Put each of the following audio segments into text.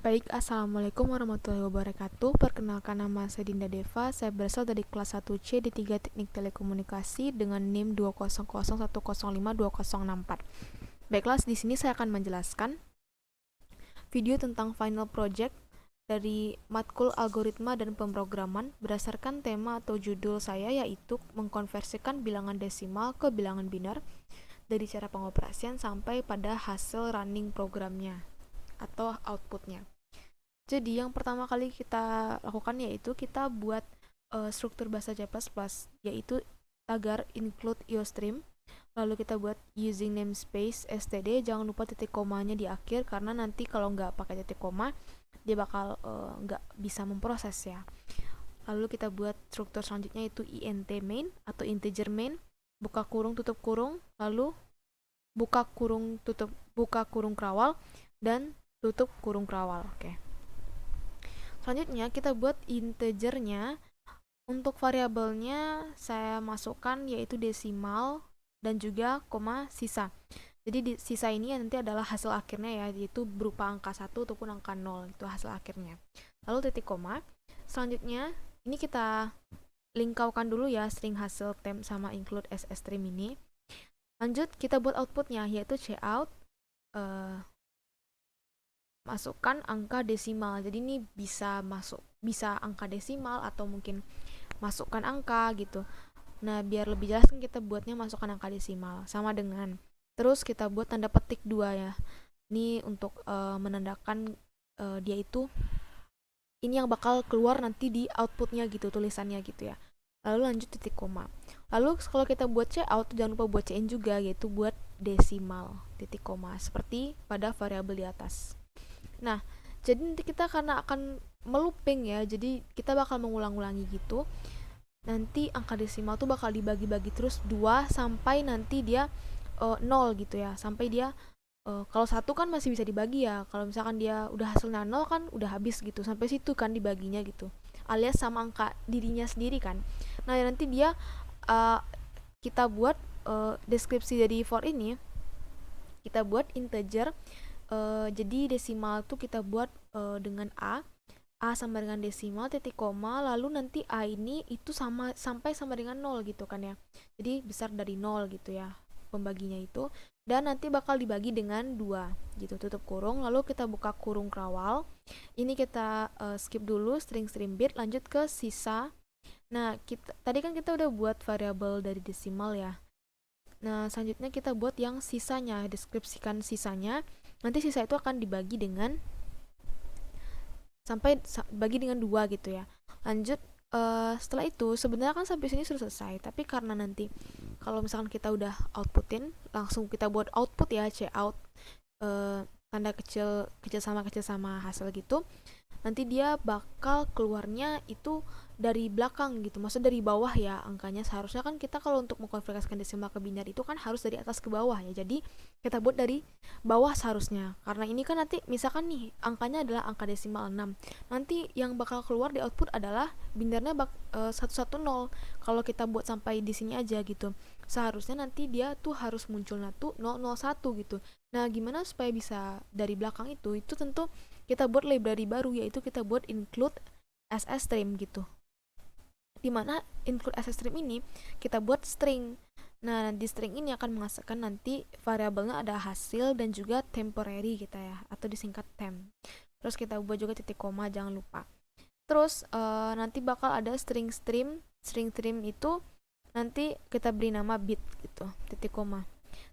Baik, Assalamualaikum warahmatullahi wabarakatuh. Perkenalkan, nama saya Dinda Deva. Saya berasal dari kelas 1C di 3 Teknik Telekomunikasi dengan NIM 200105204. Baiklah, di sini saya akan menjelaskan video tentang final project dari matkul algoritma dan pemrograman berdasarkan tema atau judul saya, yaitu mengkonversikan bilangan desimal ke bilangan biner dari cara pengoperasian sampai pada hasil running programnya atau outputnya. Jadi yang pertama kali kita lakukan yaitu kita buat struktur bahasa C++, yaitu tagar include iostream. Lalu kita buat using namespace std, jangan lupa titik komanya di akhir karena nanti kalau nggak pakai titik koma dia bakal nggak bisa memproses ya. Lalu kita buat struktur selanjutnya yaitu int main atau integer main, buka kurung tutup kurung, lalu buka kurung krawal dan tutup kurung krawal. Oke. Selanjutnya kita buat integernya. Untuk variabelnya saya masukkan yaitu desimal dan juga koma sisa. Jadi sisa ini nanti adalah hasil akhirnya ya, yaitu berupa angka 1 ataupun angka 0, itu hasil akhirnya. Lalu titik koma. Selanjutnya ini kita lingkaukan dulu ya string hasil temp sama include ssstream ini. Lanjut kita buat outputnya yaitu cout masukkan angka desimal. Jadi ini bisa angka desimal atau mungkin masukkan angka gitu. Nah, biar lebih jelas kan kita buatnya masukkan angka desimal sama dengan. Terus kita buat tanda petik 2 ya. Ini untuk menandakan dia itu ini yang bakal keluar nanti di outputnya gitu, tulisannya gitu ya. Lalu lanjut titik koma. Lalu kalau kita buat cout jangan lupa buat cin juga, yaitu buat desimal titik koma seperti pada variabel di atas. Nah, jadi nanti kita karena akan melooping ya, jadi kita bakal mengulang-ulangi gitu. Nanti angka desimal tuh bakal dibagi-bagi terus 2 sampai nanti dia 0 gitu ya. Sampai dia kalau 1 kan masih bisa dibagi ya. Kalau misalkan dia udah hasilnya 0 kan udah habis gitu. Sampai situ kan dibaginya gitu. Alias sama angka dirinya sendiri kan. Nah, nanti dia kita buat deskripsi dari for ini. Kita buat integer. Jadi desimal tuh kita buat dengan A sama dengan desimal titik koma, lalu nanti A ini itu sampai sama dengan 0 gitu kan ya. Jadi besar dari 0 gitu ya pembaginya itu, dan nanti bakal dibagi dengan 2 gitu, tutup kurung, lalu kita buka kurung krawal. Ini kita skip dulu string bit, lanjut ke sisa. Nah, tadi kan kita udah buat variabel dari desimal ya. Nah, selanjutnya kita buat yang sisanya, deskripsikan sisanya. Nanti sisa itu akan dibagi dengan bagi dengan 2 gitu ya. Lanjut setelah itu sebenarnya kan sampai sini sudah selesai, tapi karena nanti kalau misalkan kita udah outputin, langsung kita buat output ya, cout tanda kecil sama hasil gitu. Nanti dia bakal keluarnya itu dari belakang gitu, maksudnya dari bawah ya angkanya. Seharusnya kan kita kalau untuk mengkonversikan desimal ke biner itu kan harus dari atas ke bawah ya, jadi kita buat dari bawah seharusnya. Karena ini kan nanti misalkan nih angkanya adalah angka desimal 6, nanti yang bakal keluar di output adalah binernya 110. Kalau kita buat sampai di sini aja gitu, seharusnya nanti dia tuh harus munculnya tuh 001 gitu. Nah, gimana supaya bisa dari belakang itu tentu kita buat library baru, yaitu kita buat include ssstream gitu. Dimana include ssstream ini kita buat string. Nah, di string ini akan menghasilkan nanti variabelnya ada hasil dan juga temporary kita ya, atau disingkat temp. Terus kita buat juga titik koma, jangan lupa. Terus nanti bakal ada string stream itu nanti kita beri nama bit gitu, titik koma.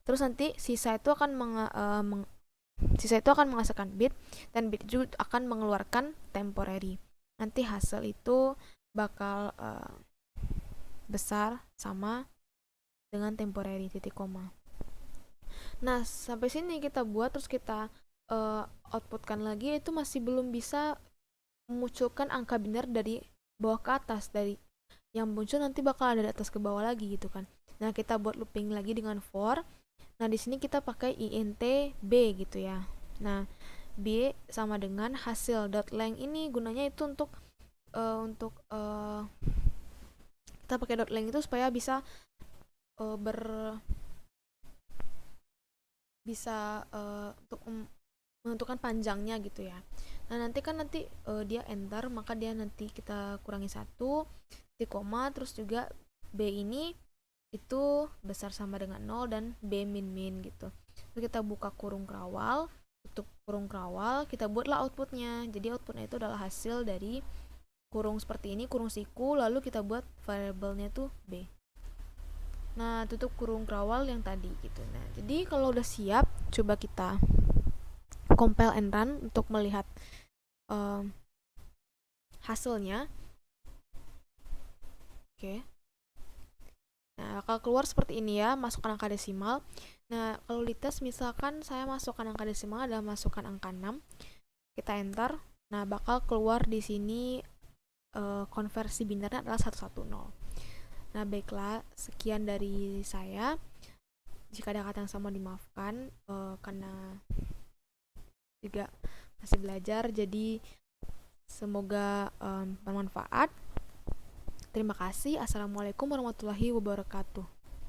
Terus nanti sisa itu akan menghasilkan bit, dan bit itu akan mengeluarkan temporary. Nanti hasil itu bakal besar sama dengan temporary titik koma. Nah, sampai sini kita buat, terus kita outputkan lagi, itu masih belum bisa memunculkan angka biner dari bawah ke atas. Dari yang muncul nanti bakal ada dari atas ke bawah lagi gitu kan. Nah, kita buat looping lagi dengan for. Nah, di sini kita pakai int b gitu ya. Nah, b sama dengan hasil.length ini gunanya itu untuk kita pakai .length itu supaya bisa untuk menentukan panjangnya gitu ya. Nah, nanti dia enter, maka dia nanti kita kurangi 1, titik koma, terus juga B ini itu besar sama dengan 0 dan B min gitu. Terus kita buka kurung kerawal, tutup kurung kerawal, kita buatlah outputnya. Jadi outputnya itu adalah hasil dari kurung seperti ini, kurung siku, lalu kita buat variabelnya tuh B. Nah, tutup kurung kerawal yang tadi gitu. Nah, jadi kalau udah siap, coba kita compile and run untuk melihat hasilnya. Oke. Nah, kalau keluar seperti ini ya, masukkan angka desimal. Nah, kalau dites misalkan saya masukkan angka desimal adalah masukkan angka 6. Kita enter. Nah, bakal keluar di sini konversi binarnya adalah 110. Nah, baiklah, sekian dari saya. Jika ada kata yang sama dimaafkan, karena juga masih belajar, jadi semoga bermanfaat. Terima kasih. Assalamualaikum warahmatullahi wabarakatuh.